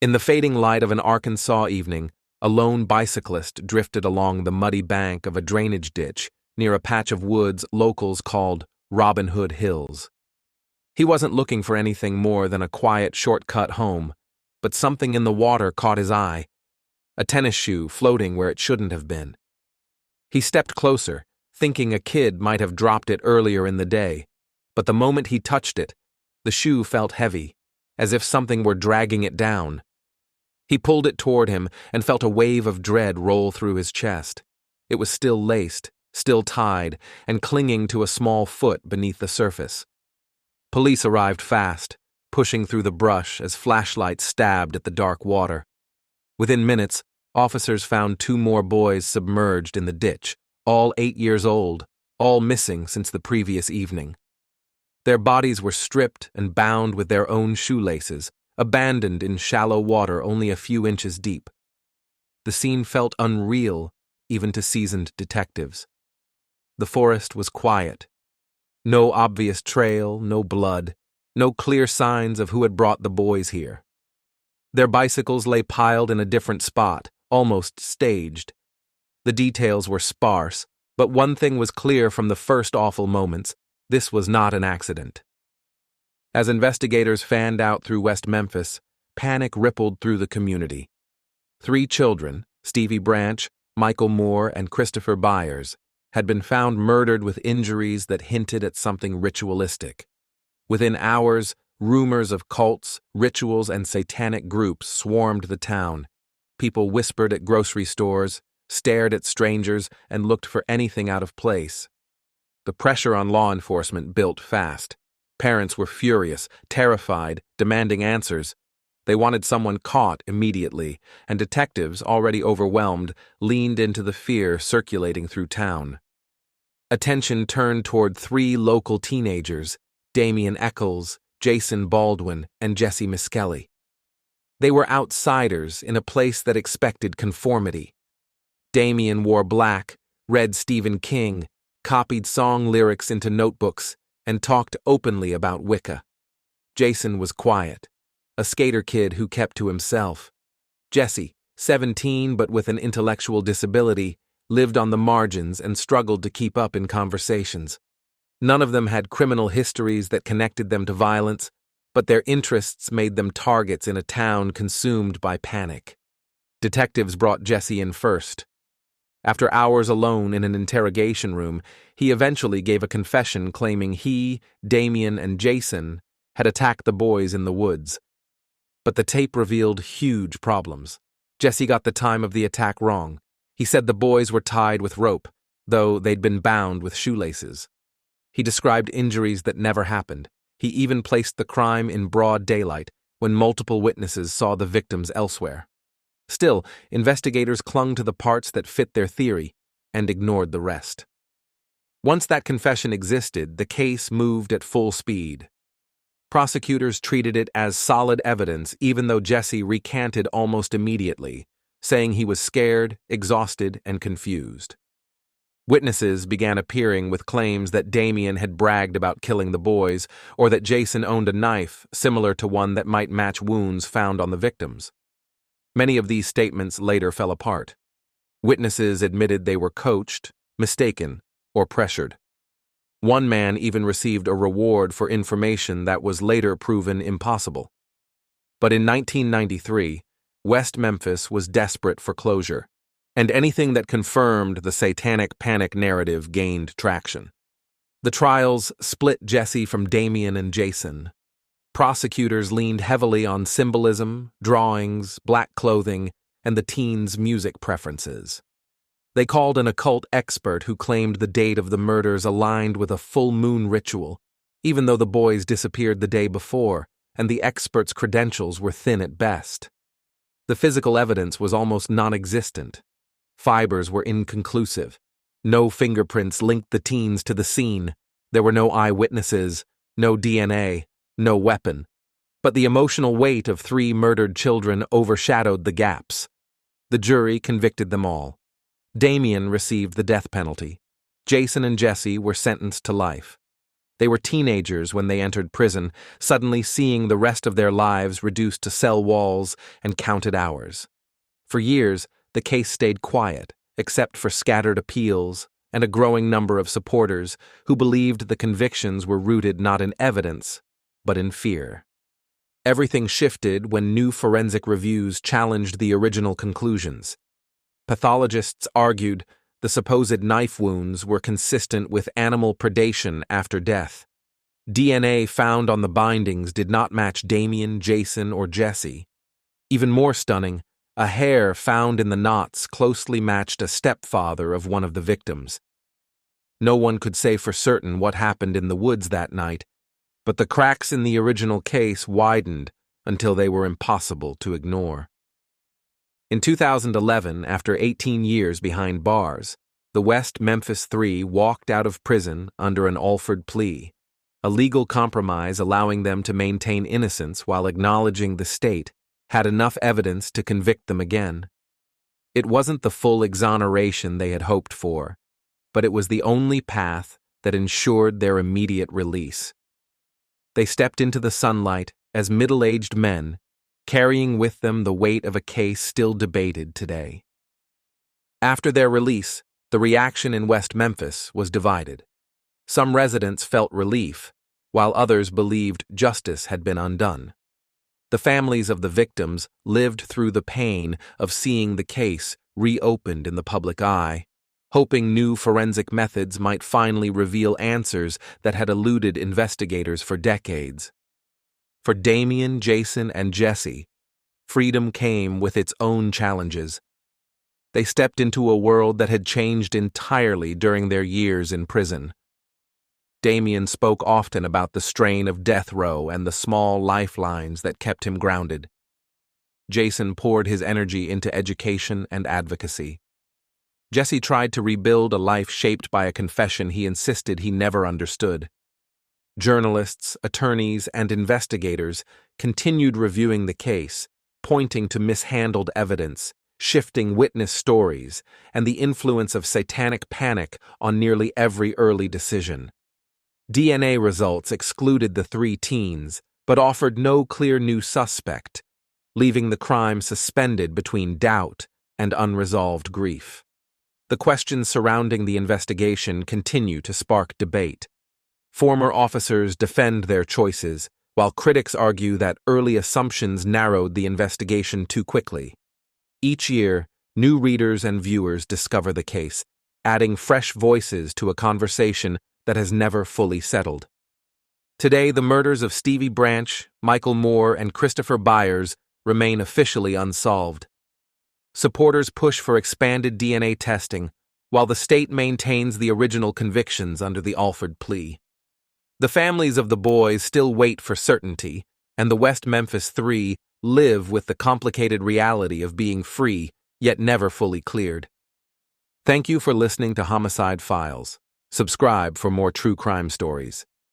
In the fading light of an Arkansas evening, a lone bicyclist drifted along the muddy bank of a drainage ditch near a patch of woods locals called Robin Hood Hills. He wasn't looking for anything more than a quiet shortcut home, but something in the water caught his eye, a tennis shoe floating where it shouldn't have been. He stepped closer, thinking a kid might have dropped it earlier in the day, but the moment he touched it, the shoe felt heavy, as if something were dragging it down. He pulled it toward him and felt a wave of dread roll through his chest. It was still laced, still tied, and clinging to a small foot beneath the surface. Police arrived fast, pushing through the brush as flashlights stabbed at the dark water. Within minutes, officers found 2 more boys submerged in the ditch, all 8 years old, all missing since the previous evening. Their bodies were stripped and bound with their own shoelaces, abandoned in shallow water only a few inches deep. The scene felt unreal, even to seasoned detectives. The forest was quiet. No obvious trail, no blood, no clear signs of who had brought the boys here. Their bicycles lay piled in a different spot, almost staged. The details were sparse, but one thing was clear from the first awful moments: this was not an accident. As investigators fanned out through West Memphis, panic rippled through the community. 3 children, Stevie Branch, Michael Moore, and Christopher Byers, had been found murdered with injuries that hinted at something ritualistic. Within hours, rumors of cults, rituals, and satanic groups swarmed the town. People whispered at grocery stores, stared at strangers, and looked for anything out of place. The pressure on law enforcement built fast. Parents were furious, terrified, demanding answers. They wanted someone caught immediately, and detectives, already overwhelmed, leaned into the fear circulating through town. Attention turned toward 3 local teenagers, Damien Echols, Jason Baldwin, and Jessie Misskelley. They were outsiders in a place that expected conformity. Damien wore black, read Stephen King, copied song lyrics into notebooks, and talked openly about Wicca. Jason was quiet, a skater kid who kept to himself. Jessie, 17 but with an intellectual disability, lived on the margins and struggled to keep up in conversations. None of them had criminal histories that connected them to violence, but their interests made them targets in a town consumed by panic. Detectives brought Jessie in first. After hours alone in an interrogation room, he eventually gave a confession claiming he, Damien, and Jason had attacked the boys in the woods. But the tape revealed huge problems. Jessie got the time of the attack wrong. He said the boys were tied with rope, though they'd been bound with shoelaces. He described injuries that never happened. He even placed the crime in broad daylight, when multiple witnesses saw the victims elsewhere. Still, investigators clung to the parts that fit their theory and ignored the rest. Once that confession existed, the case moved at full speed. Prosecutors treated it as solid evidence, even though Jessie recanted almost immediately, saying he was scared, exhausted, and confused. Witnesses began appearing with claims that Damien had bragged about killing the boys, or that Jason owned a knife similar to one that might match wounds found on the victims. Many of these statements later fell apart. Witnesses admitted they were coached, mistaken, or pressured. One man even received a reward for information that was later proven impossible. But in 1993, West Memphis was desperate for closure, and anything that confirmed the satanic panic narrative gained traction. The trials split Jessie from Damien and Jason. Prosecutors leaned heavily on symbolism, drawings, black clothing, and the teens' music preferences. They called an occult expert who claimed the date of the murders aligned with a full moon ritual, even though the boys disappeared the day before, and the expert's credentials were thin at best. The physical evidence was almost non-existent. Fibers were inconclusive. No fingerprints linked the teens to the scene. There were no eyewitnesses, no DNA, no weapon. But the emotional weight of 3 murdered children overshadowed the gaps. The jury convicted them all. Damien received the death penalty. Jason and Jessie were sentenced to life. They were teenagers when they entered prison, suddenly seeing the rest of their lives reduced to cell walls and counted hours. For years, the case stayed quiet, except for scattered appeals and a growing number of supporters who believed the convictions were rooted not in evidence, but in fear. Everything shifted when new forensic reviews challenged the original conclusions. Pathologists argued the supposed knife wounds were consistent with animal predation after death. DNA found on the bindings did not match Damien, Jason, or Jessie. Even more stunning, a hair found in the knots closely matched a stepfather of one of the victims. No one could say for certain what happened in the woods that night, but the cracks in the original case widened until they were impossible to ignore. In 2011, after 18 years behind bars, the West Memphis Three walked out of prison under an Alford plea, a legal compromise allowing them to maintain innocence while acknowledging the state had enough evidence to convict them again. It wasn't the full exoneration they had hoped for, but it was the only path that ensured their immediate release. They stepped into the sunlight as middle-aged men, carrying with them the weight of a case still debated today. After their release, the reaction in West Memphis was divided. Some residents felt relief, while others believed justice had been undone. The families of the victims lived through the pain of seeing the case reopened in the public eye, hoping new forensic methods might finally reveal answers that had eluded investigators for decades. For Damien, Jason, and Jessie, freedom came with its own challenges. They stepped into a world that had changed entirely during their years in prison. Damien spoke often about the strain of death row and the small lifelines that kept him grounded. Jason poured his energy into education and advocacy. Jessie tried to rebuild a life shaped by a confession he insisted he never understood. Journalists, attorneys, and investigators continued reviewing the case, pointing to mishandled evidence, shifting witness stories, and the influence of satanic panic on nearly every early decision. DNA results excluded the three teens, but offered no clear new suspect, leaving the crime suspended between doubt and unresolved grief. The questions surrounding the investigation continue to spark debate. Former officers defend their choices, while critics argue that early assumptions narrowed the investigation too quickly. Each year, new readers and viewers discover the case, adding fresh voices to a conversation that has never fully settled. Today, the murders of Stevie Branch, Michael Moore, and Christopher Byers remain officially unsolved. Supporters push for expanded DNA testing, while the state maintains the original convictions under the Alford plea. The families of the boys still wait for certainty, and the West Memphis Three live with the complicated reality of being free, yet never fully cleared. Thank you for listening to Homicide Files. Subscribe for more true crime stories.